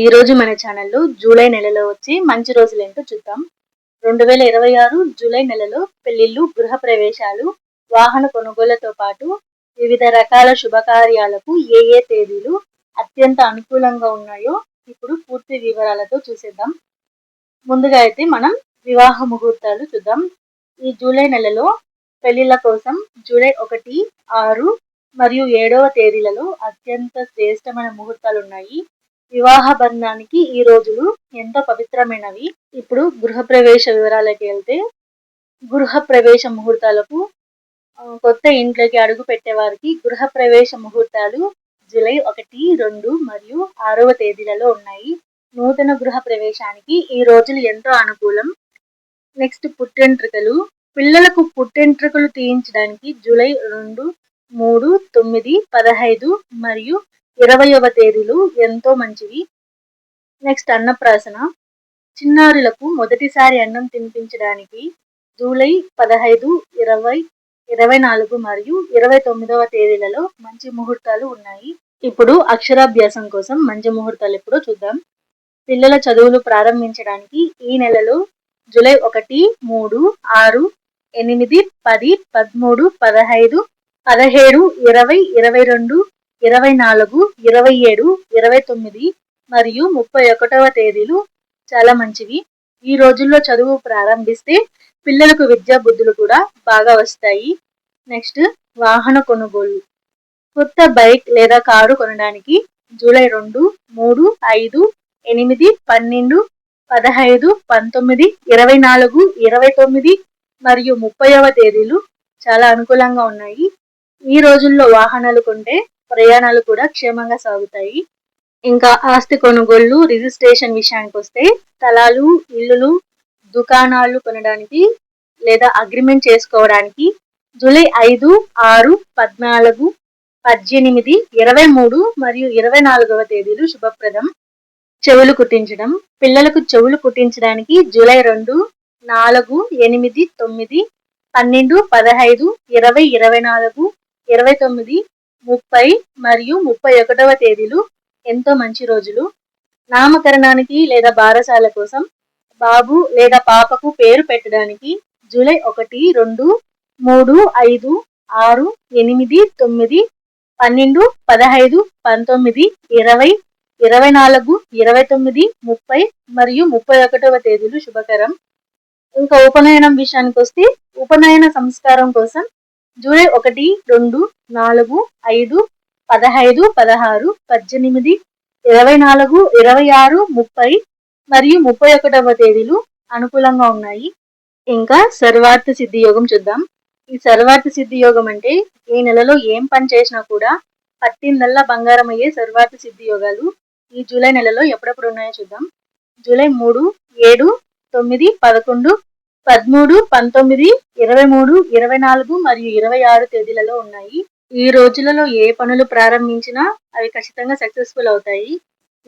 ఈ రోజు మన ఛానల్లో జూలై నెలలో వచ్చే మంచి రోజులేంటో చూద్దాం. 2026 జూలై నెలలో పెళ్లిళ్ళు, గృహప్రవేశాలు, వాహన కొనుగోళ్లతో పాటు వివిధ రకాల శుభకార్యాలకు ఏ తేదీలు అత్యంత అనుకూలంగా ఉన్నాయో ఇప్పుడు పూర్తి వివరాలతో చూసేద్దాం. ముందుగా అయితే మనం వివాహ ముహూర్తాలు చూద్దాం. ఈ జూలై నెలలో పెళ్లిళ్ల కోసం జూలై 1, 6 మరియు 7వ తేదీలలో అత్యంత శ్రేష్టమైన ముహూర్తాలు ఉన్నాయి. వివాహ బంధానికి ఈ రోజులు ఎంతో పవిత్రమైనవి. ఇప్పుడు గృహప్రవేశ వివరాలకి వెళ్తే, గృహప్రవేశ ముహూర్తాలకు కొత్త ఇంట్లోకి అడుగు పెట్టే వారికి గృహప్రవేశ ముహూర్తాలు జూలై 1, 2 మరియు 6వ తేదీలలో ఉన్నాయి. నూతన గృహ ప్రవేశానికి ఈ రోజులు ఎంతో అనుకూలం. నెక్స్ట్ పుట్టెంట్రుకలు. పిల్లలకు పుట్టెంట్రుకలు తీయించడానికి జూలై 2, 3, 9, 15 మరియు 20వ తేదీలు ఎంతో మంచివి. నెక్స్ట్ అన్నప్రాసన. చిన్నారులకు మొదటిసారి అన్నం తినిపించడానికి జూలై 15, 20, 24 మరియు 29వ తేదీలలో మంచి ముహూర్తాలు ఉన్నాయి. ఇప్పుడు అక్షరాభ్యాసం కోసం మంచి ముహూర్తాలు ఎప్పుడో చూద్దాం. పిల్లల చదువులు ప్రారంభించడానికి ఈ నెలలో జూలై 1, 3, 6, 8, 10, 13, 15, 17, 20, 22, 24, 27, 29 మరియు 31వ తేదీలు చాలా మంచివి. ఈ రోజుల్లో చదువు ప్రారంభిస్తే పిల్లలకు విద్యా బుద్ధులు కూడా బాగా వస్తాయి. నెక్స్ట్ వాహన కొనుగోలు. కొత్త బైక్ లేదా కారు కొనడానికి జూలై 2, 3, 5, 8, 12, 15, 19, 24, 29 మరియు 30వ తేదీలు చాలా అనుకూలంగా ఉన్నాయి. ఈ రోజుల్లో వాహనాలు కొంటే ప్రయాణాలు కూడా క్షేమంగా సాగుతాయి. ఇంకా ఆస్తి కొనుగోళ్లు, రిజిస్ట్రేషన్ విషయానికి వస్తే స్థలాలు, ఇల్లులు, దుకాణాలు కొనడానికి లేదా అగ్రిమెంట్ చేసుకోవడానికి జూలై 5, 6, 14, 18, 23 మరియు 24వ తేదీలు శుభప్రదం. చెవులు కుట్టించడం. పిల్లలకు చెవులు కుట్టించడానికి జూలై 2, 4, 8, 9, 12, 15, 20, 24, 29, 30 మరియు 31వ తేదీలు ఎంతో మంచి రోజులు. నామకరణానికి లేదా బారసాల కోసం బాబు లేదా పాపకు పేరు పెట్టడానికి జూలై 1, 2, 3, 5, 6, 8, 9, 12, 15, 19, 20, 24, 29, 30 మరియు 31వ తేదీలు శుభకరం. ఇంకా ఉపనయనం విషయానికి వస్తే ఉపనయన సంస్కారం కోసం జూలై 1, 2, 4, 5, 15, 16, 18, 24, 26, 30 మరియు 31వ తేదీలు అనుకూలంగా ఉన్నాయి. ఇంకా సర్వార్థ సిద్ధి యోగం చూద్దాం. ఈ సర్వార్థ సిద్ధి యోగం అంటే ఈ నెలలో ఏం పని చేసినా కూడా పట్టిందల్లా బంగారం అయ్యే సర్వార్థ సిద్ధి యోగాలు ఈ జూలై నెలలో ఎప్పుడెప్పుడు ఉన్నాయో చూద్దాం. జూలై 3, 7, 9, 11, 13, 19, 23, 24 మరియు 26 తేదీలలో ఉన్నాయి. ఈ రోజులలో ఏ పనులు ప్రారంభించినా అవి ఖచ్చితంగా సక్సెస్ఫుల్ అవుతాయి.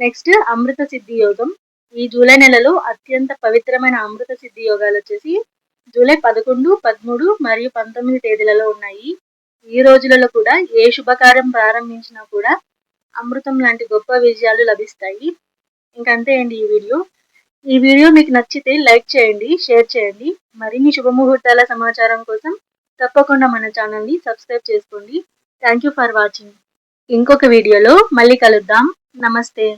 నెక్స్ట్ అమృత సిద్ధి యోగం. ఈ జూలై నెలలో అత్యంత పవిత్రమైన అమృత సిద్ధి యోగాలు వచ్చేసి జూలై 11, 13 మరియు 19 తేదీలలో ఉన్నాయి. ఈ రోజులలో కూడా ఏ శుభకార్యం ప్రారంభించినా కూడా అమృతం లాంటి గొప్ప విజయాలు లభిస్తాయి. ఇంకంతే అండి ఈ వీడియో మీకు నచ్చితే లైక్ చేయండి, షేర్ చేయండి. మరిన్ని శుభముహూర్తాల సమాచారం కోసం తప్పకుండా మన ఛానల్ని సబ్స్క్రైబ్ చేసుకోండి. Thank you for watching. ఇంకొక వీడియోలో మళ్ళీ కలుద్దాం. నమస్తే.